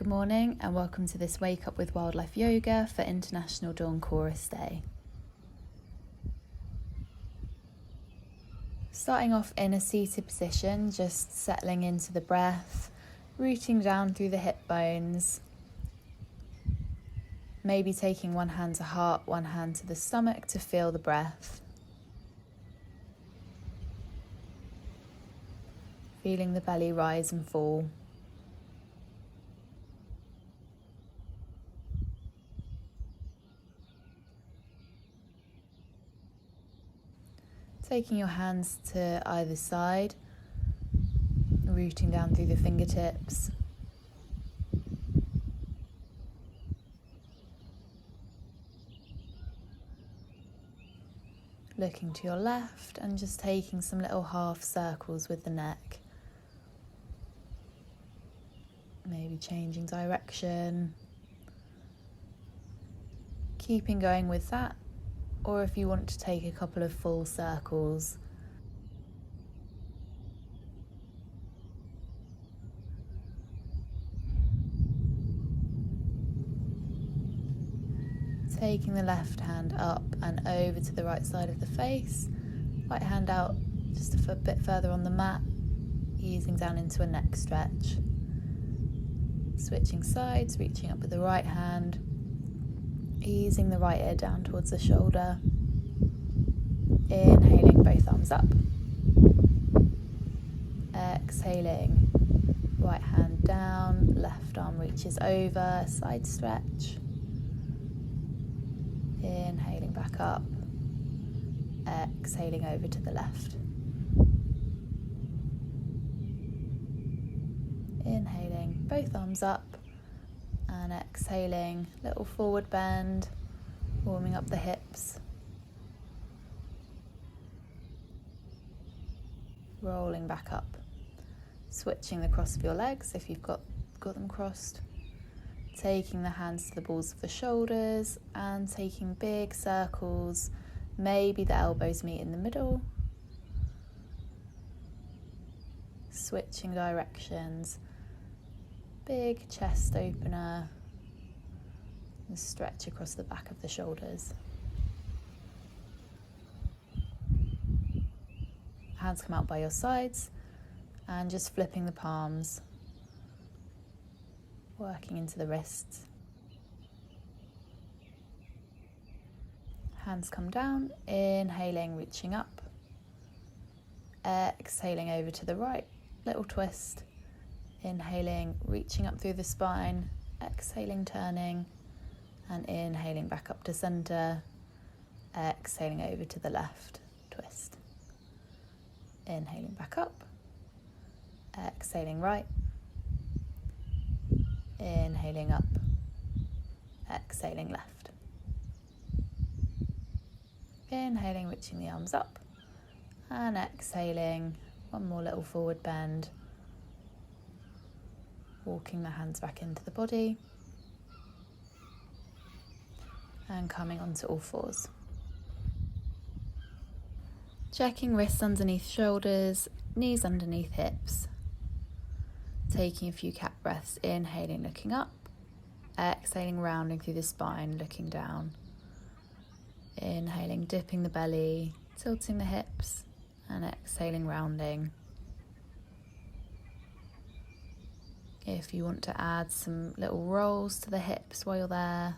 Good morning and welcome to this Wake Up with Wildlife Yoga for International Dawn Chorus Day. Starting off in a seated position, just settling into the breath, rooting down through the hip bones. Maybe taking one hand to heart, one hand to the stomach to feel the breath. Feeling the belly rise and fall. Taking your hands to either side, rooting down through the fingertips. Looking to your left and just taking some little half circles with the neck. Maybe changing direction. Keeping going with that. Or if you want to take a couple of full circles. Taking the left hand up and over to the right side of the face. Right hand out just a bit further on the mat, easing down into a neck stretch. Switching sides, reaching up with the right hand. Easing the right ear down towards the shoulder. Inhaling, both arms up. Exhaling, right hand down, left arm reaches over, side stretch. Inhaling back up. Exhaling over to the left. Inhaling, both arms up. And exhaling, little forward bend, warming up the hips. Rolling back up. Switching the cross of your legs if you've got them crossed. Taking the hands to the balls of the shoulders and taking big circles. Maybe the elbows meet in the middle. Switching directions. Big chest opener and stretch across the back of the shoulders. Hands come out by your sides and just flipping the palms, working into the wrists. Hands come down, inhaling, reaching up. Exhaling over to the right, little twist. Inhaling, reaching up through the spine, exhaling, turning, and inhaling back up to center, exhaling over to the left, twist. Inhaling back up, exhaling right, inhaling up, exhaling left. Inhaling, reaching the arms up, and exhaling, one more little forward bend. Walking the hands back into the body and coming onto all fours. Checking wrists underneath shoulders, knees underneath hips. Taking a few cat breaths, inhaling, looking up. Exhaling, rounding through the spine, looking down. Inhaling, dipping the belly, tilting the hips, and exhaling, rounding. If you want to add some little rolls to the hips while you're there,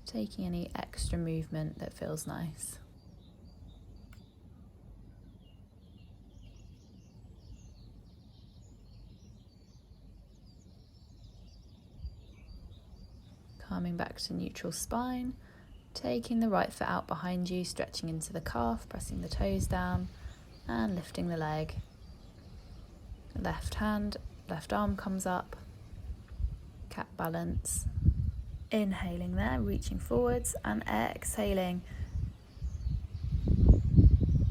taking any extra movement that feels nice. Coming back to neutral spine, taking the right foot out behind you, stretching into the calf, pressing the toes down and lifting the leg. Left arm comes up, cat balance. Inhaling there, reaching forwards and exhaling.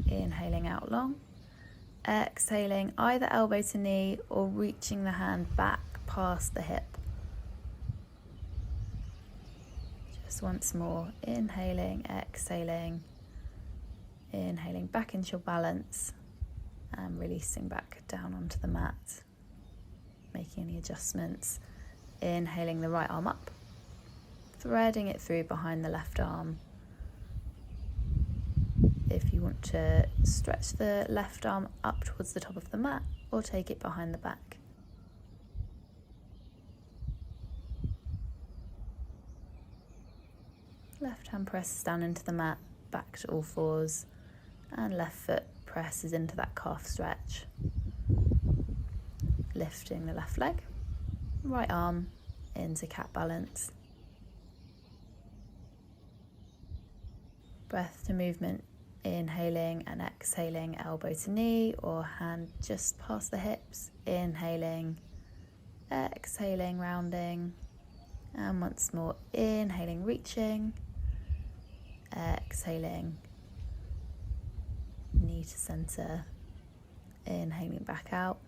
Inhaling out long. Exhaling either elbow to knee or reaching the hand back past the hip. Just once more, inhaling, exhaling. Inhaling back into your balance and releasing back down onto the mat. Making any adjustments Inhaling the right arm up, threading it through behind the left arm. If you want to stretch the left arm up towards the top of the mat or take it behind the back. Left hand presses down into the mat, back to all fours, and left foot presses into that calf stretch. Lifting the left leg, right arm into cat balance. Breath to movement, inhaling and exhaling elbow to knee or hand just past the hips. Inhaling, exhaling, rounding, and once more inhaling, reaching, exhaling, knee to center, inhaling back out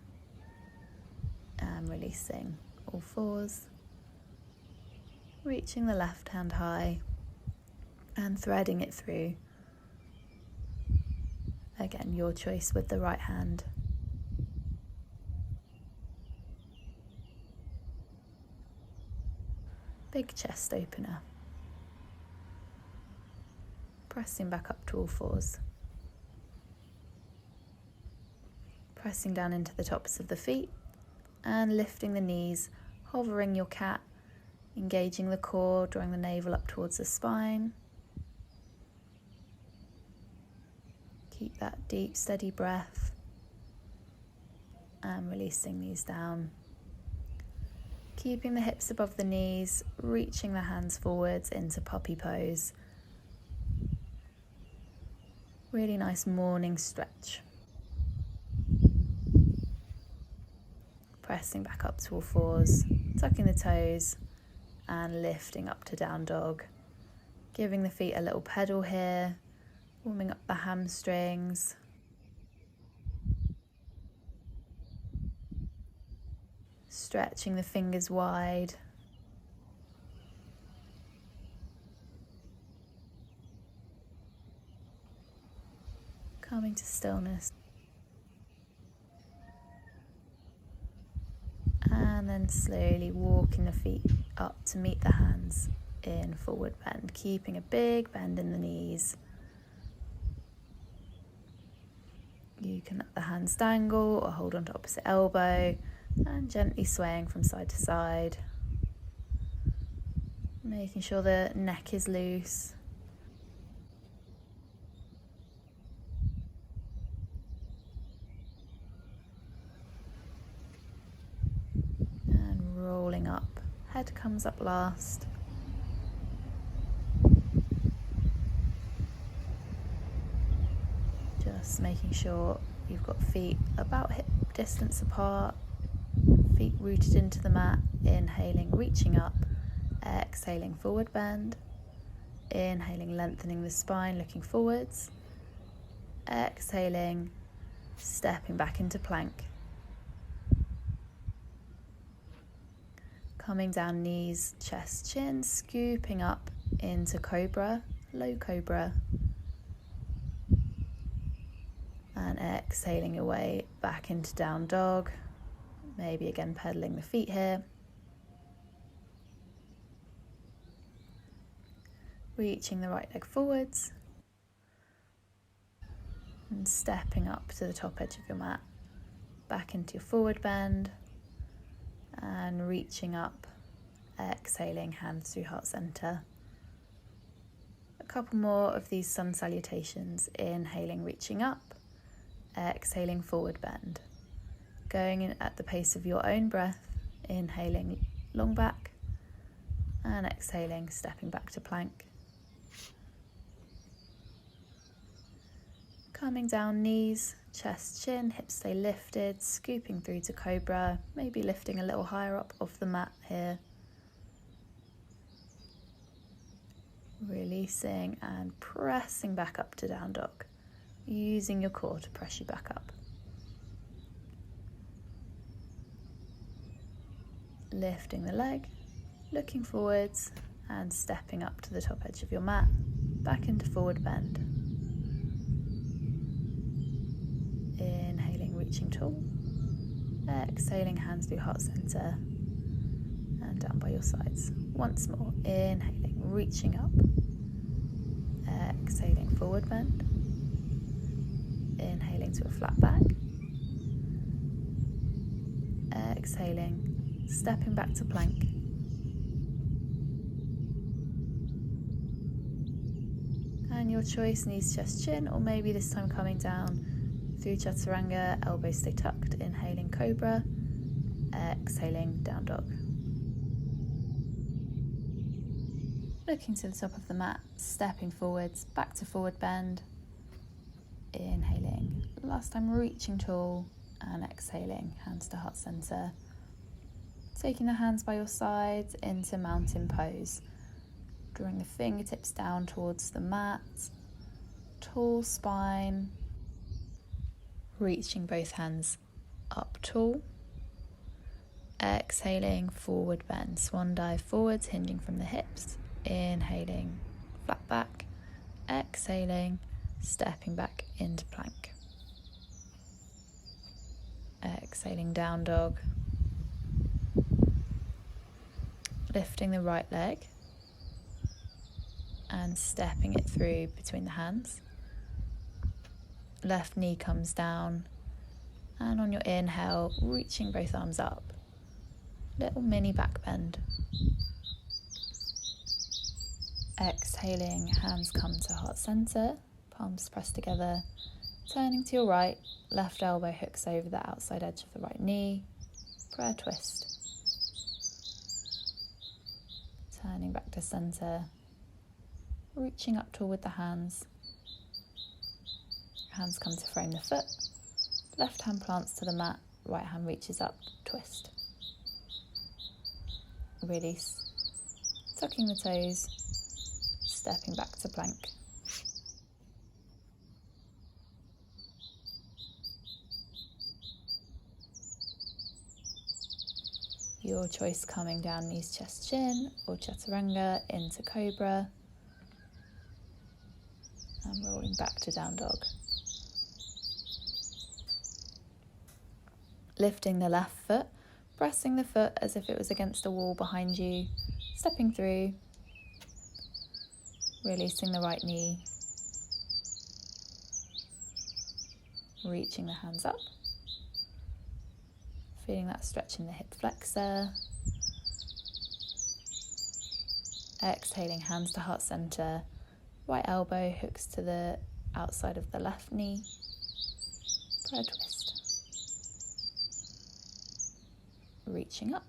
and releasing all fours, reaching the left hand high and threading it through. Again, your choice with the right hand. Big chest opener. Pressing back up to all fours. Pressing down into the tops of the feet and lifting the knees, hovering your cat, engaging the core, drawing the navel up towards the spine. Keep that deep, steady breath and releasing these down. Keeping the hips above the knees, reaching the hands forwards into puppy pose. Really nice morning stretch. Pressing back up to all fours, tucking the toes and lifting up to down dog. Giving the feet a little pedal here, warming up the hamstrings. Stretching the fingers wide. Coming to stillness. And then slowly walking the feet up to meet the hands in forward bend, keeping a big bend in the knees. You can let the hands dangle or hold on to opposite elbow and gently swaying from side to side. Making sure the neck is loose. Rolling up, head comes up last. Just making sure you've got feet about hip distance apart, feet rooted into the mat. Inhaling, reaching up, exhaling, forward bend. Inhaling, lengthening the spine, looking forwards. Exhaling, stepping back into plank. Coming down, knees, chest, chin, scooping up into cobra, low cobra. And exhaling your way back into down dog. Maybe again pedaling the feet here. Reaching the right leg forwards. And stepping up to the top edge of your mat. Back into your forward bend. And reaching up, exhaling, hands through heart center. A couple more of these sun salutations. Inhaling, reaching up, exhaling, forward bend. Going in at the pace of your own breath. Inhaling, long back, and exhaling, stepping back to plank. Coming down, knees, chest, chin, hips stay lifted, scooping through to cobra, maybe lifting a little higher up off the mat here. Releasing and pressing back up to down dog, using your core to press you back up. Lifting the leg, looking forwards and stepping up to the top edge of your mat, back into forward bend. Inhaling, reaching tall. Exhaling, hands through heart center. And down by your sides. Once more, inhaling, reaching up. Exhaling, forward bend. Inhaling to a flat back. Exhaling, stepping back to plank. And your choice, knees, chest, chin, or maybe this time coming down through chaturanga, elbows stay tucked, inhaling cobra, exhaling down dog. Looking to the top of the mat, stepping forwards, back to forward bend, inhaling, last time reaching tall, and exhaling, hands to heart center. Taking the hands by your sides into mountain pose, drawing the fingertips down towards the mat, tall spine, reaching both hands up tall, exhaling, forward bend, swan dive forwards, hinging from the hips, inhaling, flat back, exhaling, stepping back into plank, exhaling, down dog, lifting the right leg and stepping it through between the hands. Left knee comes down, and on your inhale, reaching both arms up. Little mini back bend. Exhaling, hands come to heart center, palms pressed together. Turning to your right, left elbow hooks over the outside edge of the right knee. Prayer twist. Turning back to center, reaching up tall with the hands. Hands come to frame the foot. Left hand plants to the mat, right hand reaches up, twist. Release. Tucking the toes, stepping back to plank. Your choice, coming down, knees, chest, chin, or chaturanga into cobra. And rolling back to down dog. Lifting the left foot, pressing the foot as if it was against a wall behind you, stepping through, releasing the right knee, reaching the hands up, feeling that stretch in the hip flexor, exhaling, hands to heart center, right elbow hooks to the outside of the left knee, prayer twist. Reaching up.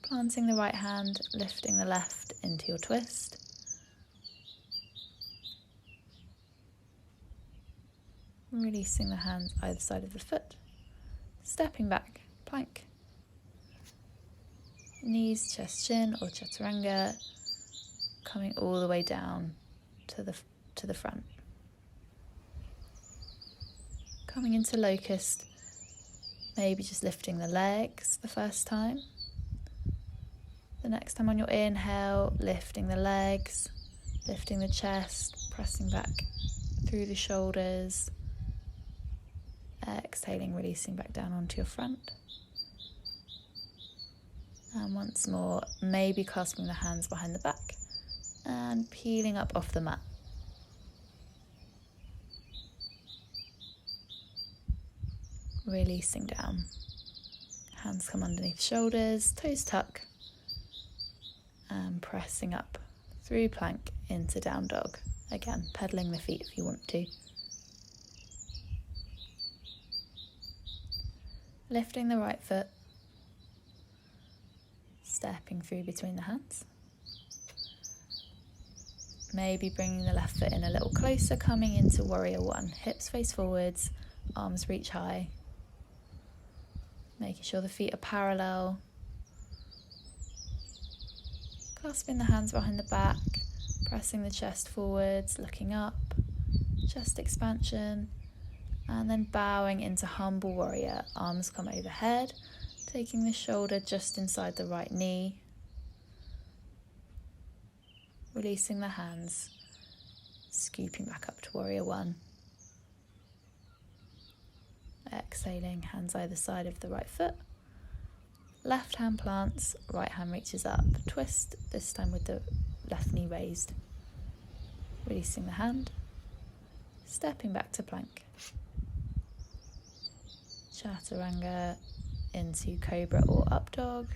Planting the right hand, lifting the left into your twist. Releasing the hands either side of the foot. Stepping back, plank. Knees, chest, chin, or chaturanga, coming all the way down to the front. Coming into locust, maybe just lifting the legs the first time. The next time on your inhale, lifting the legs, lifting the chest, pressing back through the shoulders. Exhaling, releasing back down onto your front. And once more, maybe clasping the hands behind the back and peeling up off the mat. Releasing down. Hands come underneath shoulders, toes tuck, and pressing up through plank into down dog. Again, pedaling the feet if you want to. Lifting the right foot, stepping through between the hands. Maybe bringing the left foot in a little closer, coming into warrior one. Hips face forwards, arms reach high. Making sure the feet are parallel. Clasping the hands behind the back, pressing the chest forwards, looking up, chest expansion, and then bowing into humble warrior. Arms come overhead, taking the shoulder just inside the right knee. Releasing the hands, scooping back up to warrior one. exhaling, hands either side of the right foot. Left hand plants, right hand reaches up. Twist, this time with the left knee raised. Releasing the hand. Stepping back to plank. Chaturanga into cobra or up dog.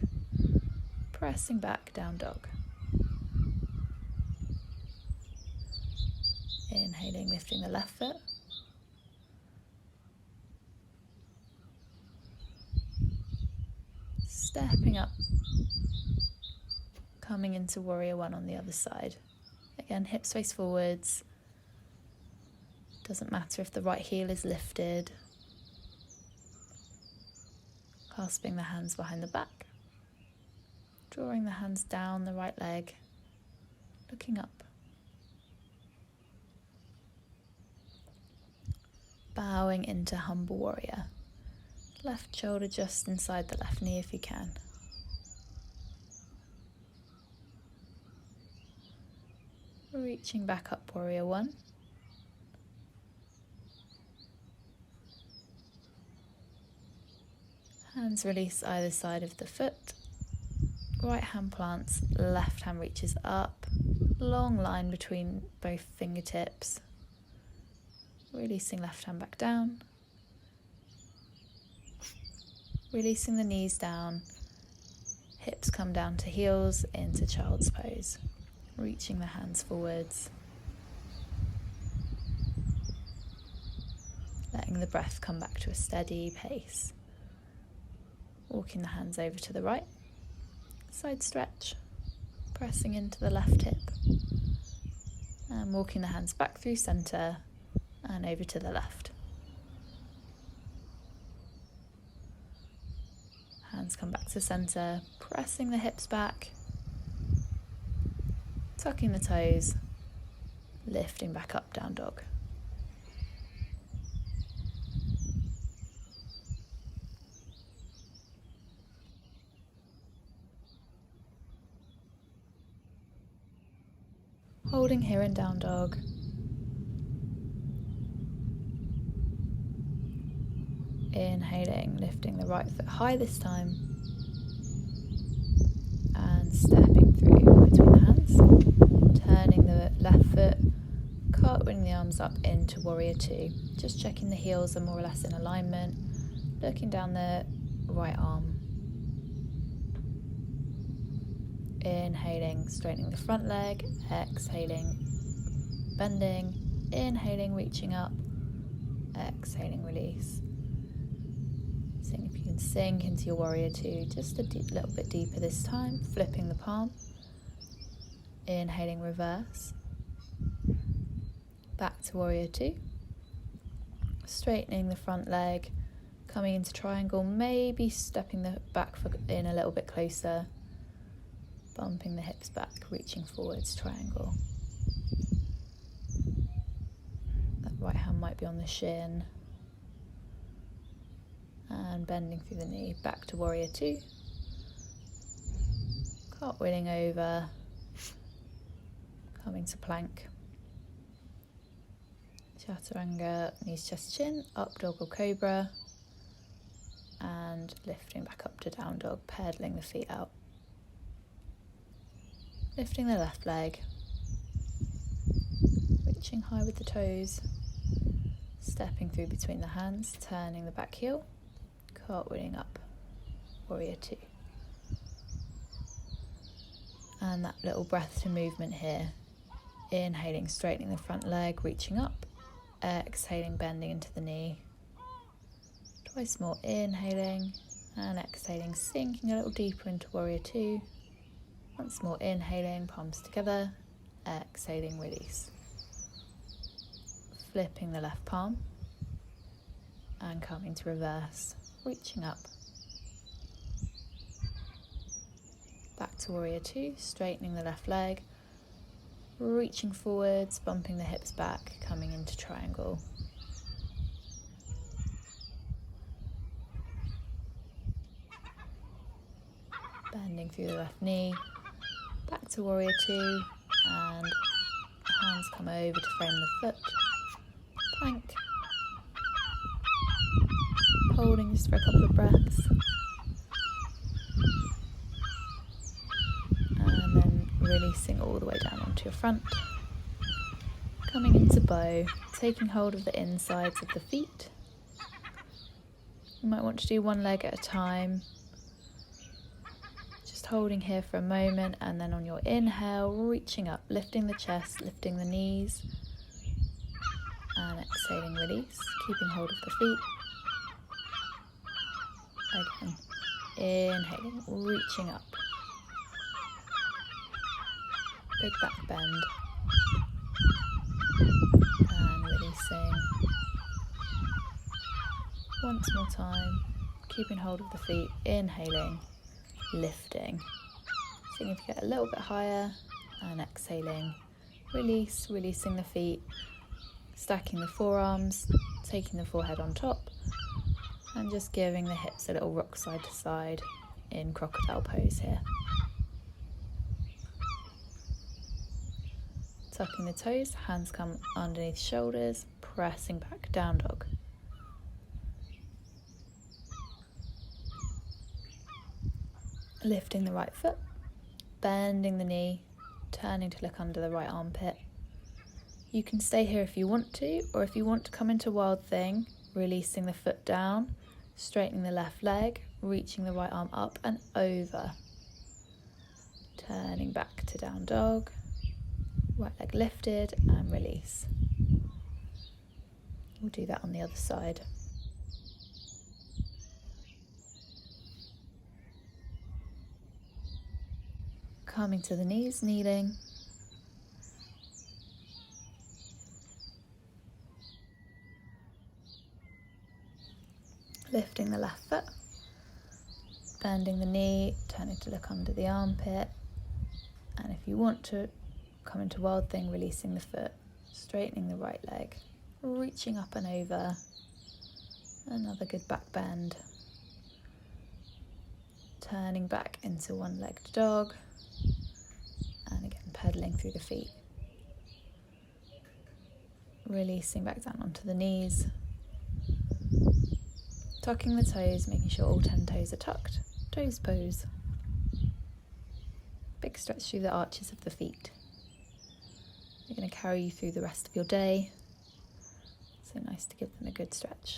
Pressing back, down dog. Inhaling, lifting the left foot. Stepping up, coming into warrior one on the other side. Again, hips face forwards. Doesn't matter if the right heel is lifted. Clasping the hands behind the back. Drawing the hands down the right leg. Looking up. Bowing into humble warrior. Left shoulder just inside the left knee if you can. Reaching back up, warrior one. Hands release either side of the foot. Right hand plants, left hand reaches up. Long line between both fingertips. Releasing left hand back down. Releasing the knees down, hips come down to heels into child's pose. Reaching the hands forwards. Letting the breath come back to a steady pace. Walking the hands over to the right. Side stretch. Pressing into the left hip. And walking the hands back through centre and over to the left. Hands come back to centre, pressing the hips back, tucking the toes, lifting back up, down dog. Holding here in down dog. Inhaling, lifting the right foot high this time and stepping through between the hands, turning the left foot, cartwheeling the arms up into warrior two, just checking the heels are more or less in alignment, looking down the right arm, inhaling, straightening the front leg, exhaling, bending, inhaling, reaching up, exhaling, release. Seeing if you can sink into your warrior two, just a little bit deeper this time, flipping the palm, inhaling, reverse, back to warrior two, straightening the front leg, coming into triangle, maybe stepping the back foot in a little bit closer, bumping the hips back, reaching forwards, triangle. That right hand might be on the shin. And bending through the knee, back to warrior two. Cartwheeling over, coming to plank. Chaturanga, knees, chest, chin, up dog or cobra. And lifting back up to down dog, pedaling the feet out. Lifting the left leg. Reaching high with the toes. Stepping through between the hands, turning the back heel. Cartwheeling up, warrior two. And that little breath to movement here. Inhaling, straightening the front leg, reaching up. Exhaling, bending into the knee. Twice more, inhaling and exhaling, sinking a little deeper into warrior two. Once more, inhaling, palms together. Exhaling, release. Flipping the left palm and coming to reverse. Reaching up, back to warrior two, straightening the left leg, reaching forwards, bumping the hips back, coming into triangle. Bending through the left knee, back to warrior two, and hands come over to frame the foot, plank, holding just for a couple of breaths. And then releasing all the way down onto your front. Coming into bow, taking hold of the insides of the feet. You might want to do one leg at a time. Just holding here for a moment, and then on your inhale, reaching up, lifting the chest, lifting the knees. And exhaling, release, keeping hold of the feet. Again, inhaling, reaching up. Big back bend. And releasing. Once more time, keeping hold of the feet, inhaling, lifting. Seeing if you get a little bit higher, and exhaling, release, releasing the feet, stacking the forearms, taking the forehead on top, and just giving the hips a little rock side to side in crocodile pose here. Tucking the toes, hands come underneath shoulders, pressing back, down dog. Lifting the right foot, bending the knee, turning to look under the right armpit. You can stay here if you want to, or if you want to come into Wild Thing, releasing the foot down, straightening the left leg, reaching the right arm up and over. Turning back to down dog, right leg lifted and release. We'll do that on the other side. Coming to the knees, kneeling. Lifting the left foot, bending the knee, turning to look under the armpit. And if you want to come into Wild Thing, releasing the foot, straightening the right leg, reaching up and over. Another good back bend. Turning back into one-legged dog. And again, pedaling through the feet. Releasing back down onto the knees. Tucking the toes, making sure all 10 toes are tucked. Toes pose. Big stretch through the arches of the feet. They're going to carry you through the rest of your day. So nice to give them a good stretch.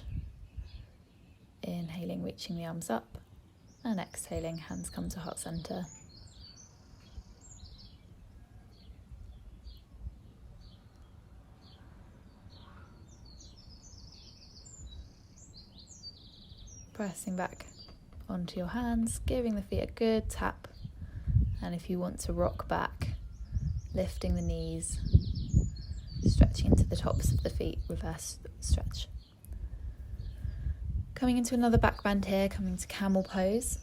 Inhaling, reaching the arms up. And exhaling, hands come to heart center. Pressing back onto your hands, giving the feet a good tap. And if you want to rock back, lifting the knees, stretching into the tops of the feet, reverse stretch. Coming into another back bend here, coming to camel pose.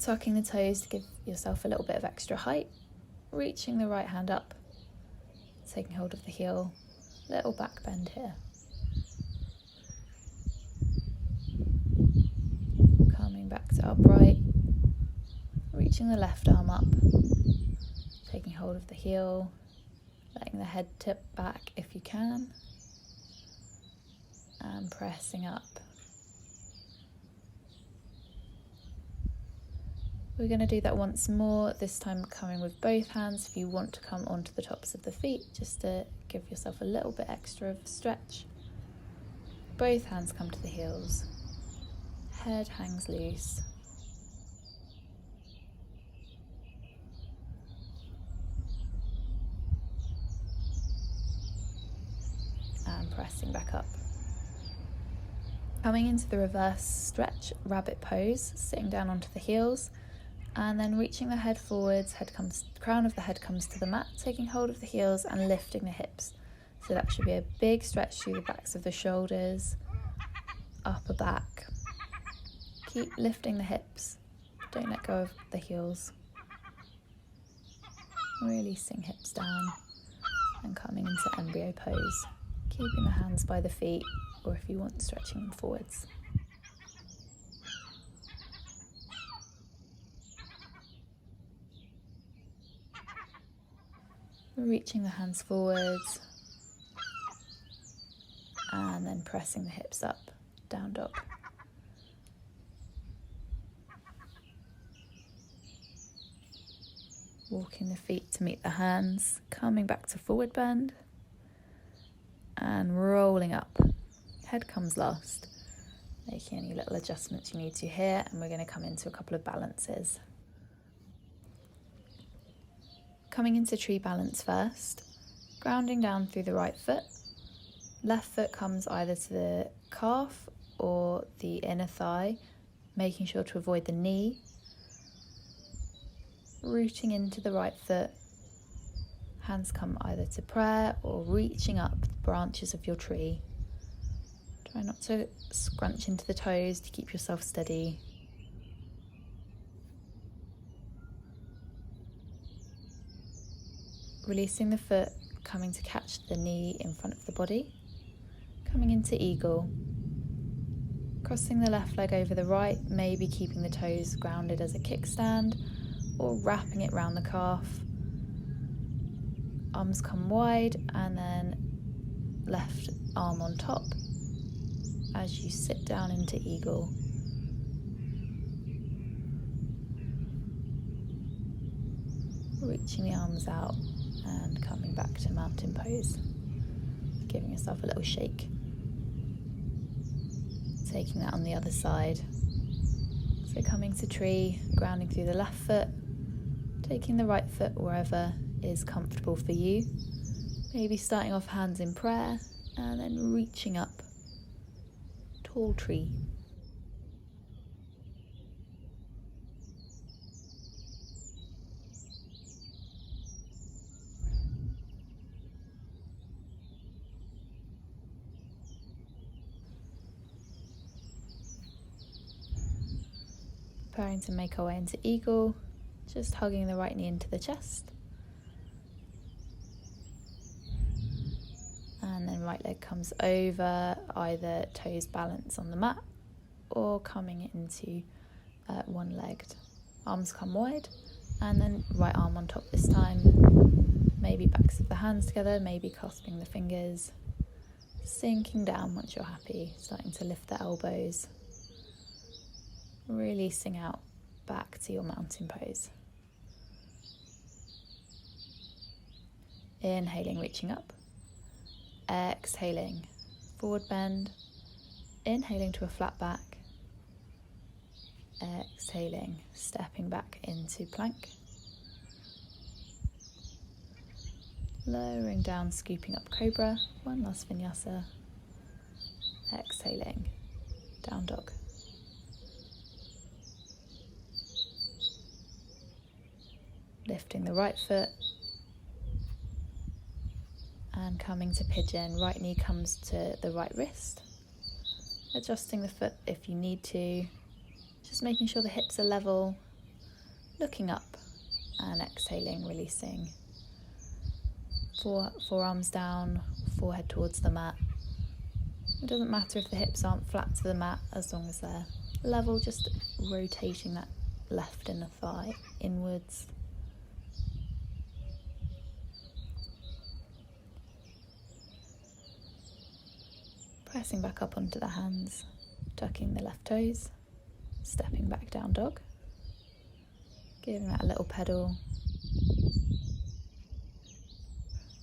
Tucking the toes to give yourself a little bit of extra height. Reaching the right hand up, taking hold of the heel, little back bend here. Back to upright, reaching the left arm up, taking hold of the heel, letting the head tip back if you can, and pressing up. We're going to do that once more, this time coming with both hands. If you want to come onto the tops of the feet, just to give yourself a little bit extra of a stretch. Both hands come to the heels. Head hangs loose. And pressing back up. Coming into the reverse stretch, rabbit pose, sitting down onto the heels, and then reaching the head forwards, crown of the head comes to the mat, taking hold of the heels and lifting the hips. So that should be a big stretch through the backs of the shoulders, upper back. Keep lifting the hips, don't let go of the heels. Releasing hips down and coming into embryo pose, keeping the hands by the feet, or if you want, stretching them forwards. Reaching the hands forwards and then pressing the hips up, down dog. Walking the feet to meet the hands, coming back to forward bend and rolling up. Head comes last, making any little adjustments you need to here, and we're going to come into a couple of balances. Coming into tree balance first, grounding down through the right foot. Left foot comes either to the calf or the inner thigh, making sure to avoid the knee. Rooting into the right foot, hands come either to prayer or reaching up the branches of your tree. Try not to scrunch into the toes to keep yourself steady. Releasing the foot, coming to catch the knee in front of the body. Coming into eagle. Crossing the left leg over the right, maybe keeping the toes grounded as a kickstand, or wrapping it round the calf. Arms come wide and then left arm on top as you sit down into eagle. Reaching the arms out and coming back to mountain pose. Giving yourself a little shake. Taking that on the other side. So coming to tree, grounding through the left foot, taking the right foot wherever is comfortable for you. Maybe starting off hands in prayer and then reaching up. Tall tree. Preparing to make our way into eagle, just hugging the right knee into the chest. And then right leg comes over, either toes balance on the mat or coming into one-legged. Arms come wide and then right arm on top this time. Maybe backs of the hands together, maybe clasping the fingers. Sinking down once you're happy, starting to lift the elbows. Releasing out back to your mountain pose. Inhaling, reaching up. Exhaling, forward bend. Inhaling to a flat back. Exhaling, stepping back into plank. Lowering down, scooping up cobra. One last vinyasa. Exhaling, down dog. Lifting the right foot and coming to pigeon. Right knee comes to the right wrist. Adjusting the foot if you need to. Just making sure the hips are level. Looking up and exhaling, releasing. Forearms down, forehead towards the mat. It doesn't matter if the hips aren't flat to the mat as long as they're level, just rotating that left inner thigh inwards. Pressing back up onto the hands, tucking the left toes, stepping back down dog, giving that a little pedal,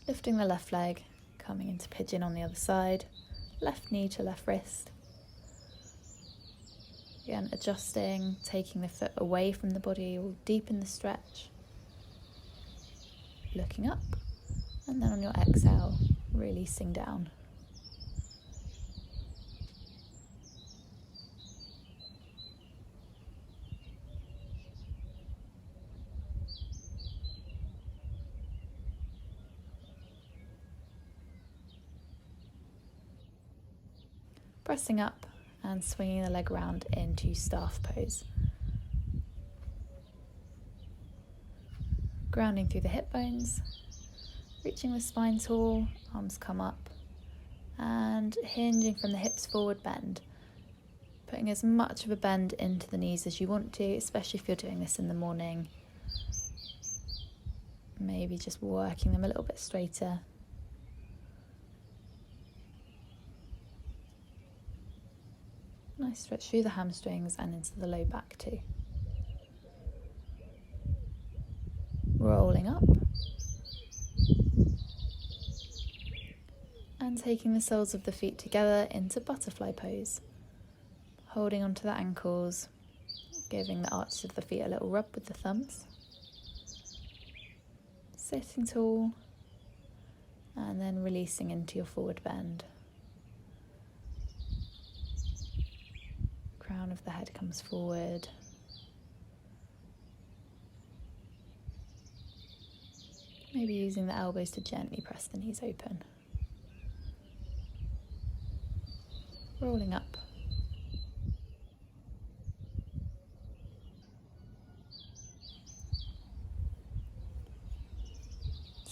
lifting the left leg, coming into pigeon on the other side, left knee to left wrist. Again, adjusting, taking the foot away from the body, will deepen the stretch, looking up, and then on your exhale, releasing down. Pressing up and swinging the leg around into staff pose. Grounding through the hip bones, reaching the spine tall, arms come up, and hinging from the hips forward bend. Putting as much of a bend into the knees as you want to, especially if you're doing this in the morning. Maybe just working them a little bit straighter. . Nice stretch through the hamstrings and into the low back too. Rolling up. And taking the soles of the feet together into butterfly pose. Holding onto the ankles, giving the arches of the feet a little rub with the thumbs. Sitting tall, and then releasing into your forward bend. Crown of the head comes forward. Maybe using the elbows to gently press the knees open. Rolling up.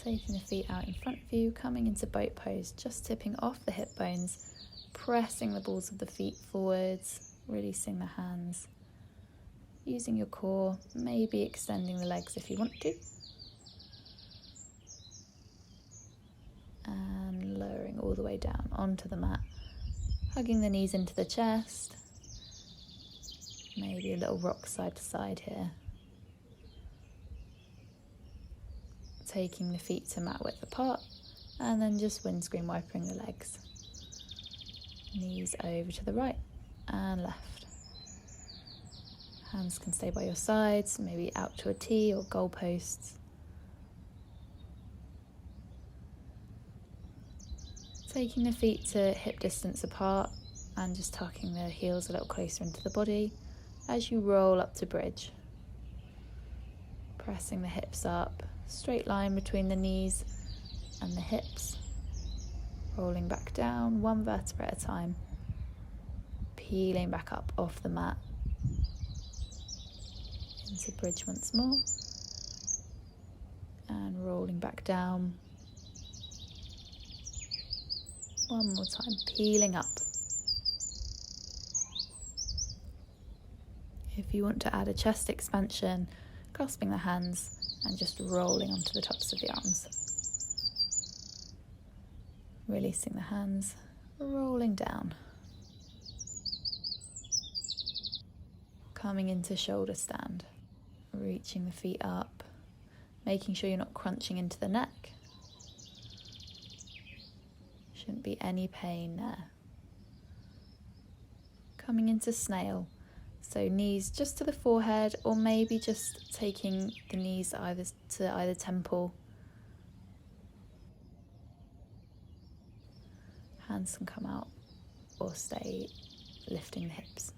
Taking the feet out in front of you, coming into boat pose, just tipping off the hip bones, pressing the balls of the feet forwards, releasing the hands. Using your core, maybe extending the legs if you want to. And lowering all the way down onto the mat. Hugging the knees into the chest, maybe a little rock side to side here. Taking the feet to mat width apart, and then just windscreen wiping the legs. Knees over to the right and left. Hands can stay by your sides, maybe out to a T or goalposts. Taking the feet to hip distance apart and just tucking the heels a little closer into the body as you roll up to bridge. Pressing the hips up, straight line between the knees and the hips. Rolling back down, one vertebra at a time. Peeling back up off the mat. Into bridge once more. And rolling back down. One more time, peeling up. If you want to add a chest expansion, clasping the hands and just rolling onto the tops of the arms. Releasing the hands, rolling down. Coming into shoulder stand, reaching the feet up, making sure you're not crunching into the neck. Shouldn't be any pain there. Coming into snail, so knees just to the forehead, or maybe just taking the knees either to either temple. Hands can come out or stay lifting the hips.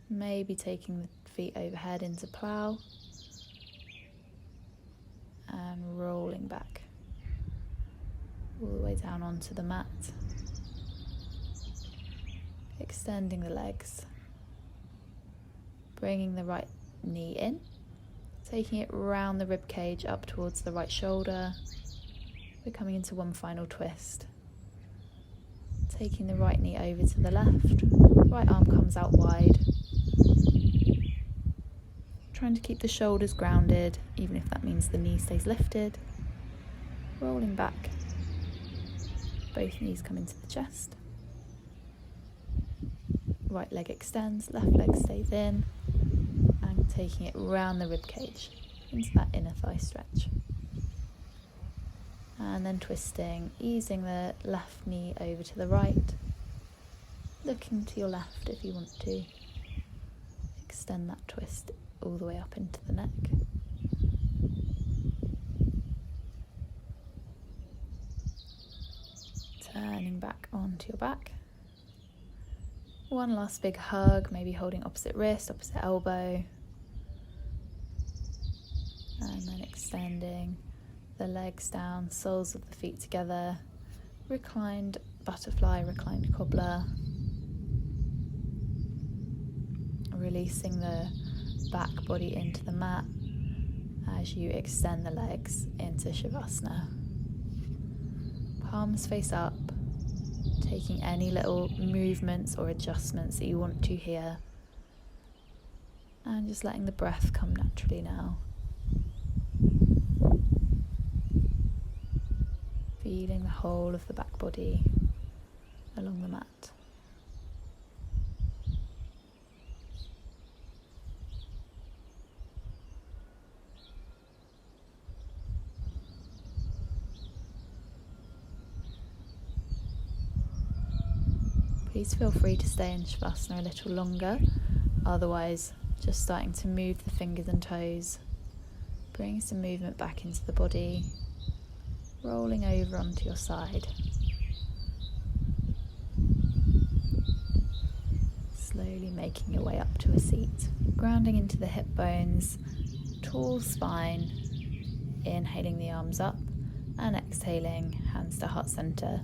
Maybe taking the feet overhead into plough. And rolling back all the way down onto the mat. Extending the legs. Bringing the right knee in. Taking it round the rib cage up towards the right shoulder. We're coming into one final twist. Taking the right knee over to the left. Right arm comes out wide. Trying to keep the shoulders grounded, even if that means the knee stays lifted. Rolling back. Both knees come into the chest. Right leg extends, left leg stays in. And taking it round the rib cage into that inner thigh stretch. And then twisting, easing the left knee over to the right. Looking to your left if you want to. Extend that twist all the way up into the neck. Turning back onto your back. One last big hug, maybe holding opposite wrist, opposite elbow. And then extending the legs down, soles of the feet together. Reclined butterfly, reclined cobbler. Releasing the back body into the mat as you extend the legs into Shavasana. Palms face up, taking any little movements or adjustments that you want to here, and just letting the breath come naturally now. feeling the whole of the back body along the mat. Please feel free to stay in Shavasana a little longer, otherwise just starting to move the fingers and toes, bring some movement back into the body, rolling over onto your side. Slowly making your way up to a seat, grounding into the hip bones, tall spine, inhaling the arms up and exhaling, hands to heart center.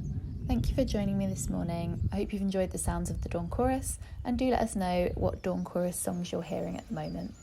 Thank you for joining me this morning. I hope you've enjoyed the sounds of the Dawn Chorus, and do let us know what Dawn Chorus songs you're hearing at the moment.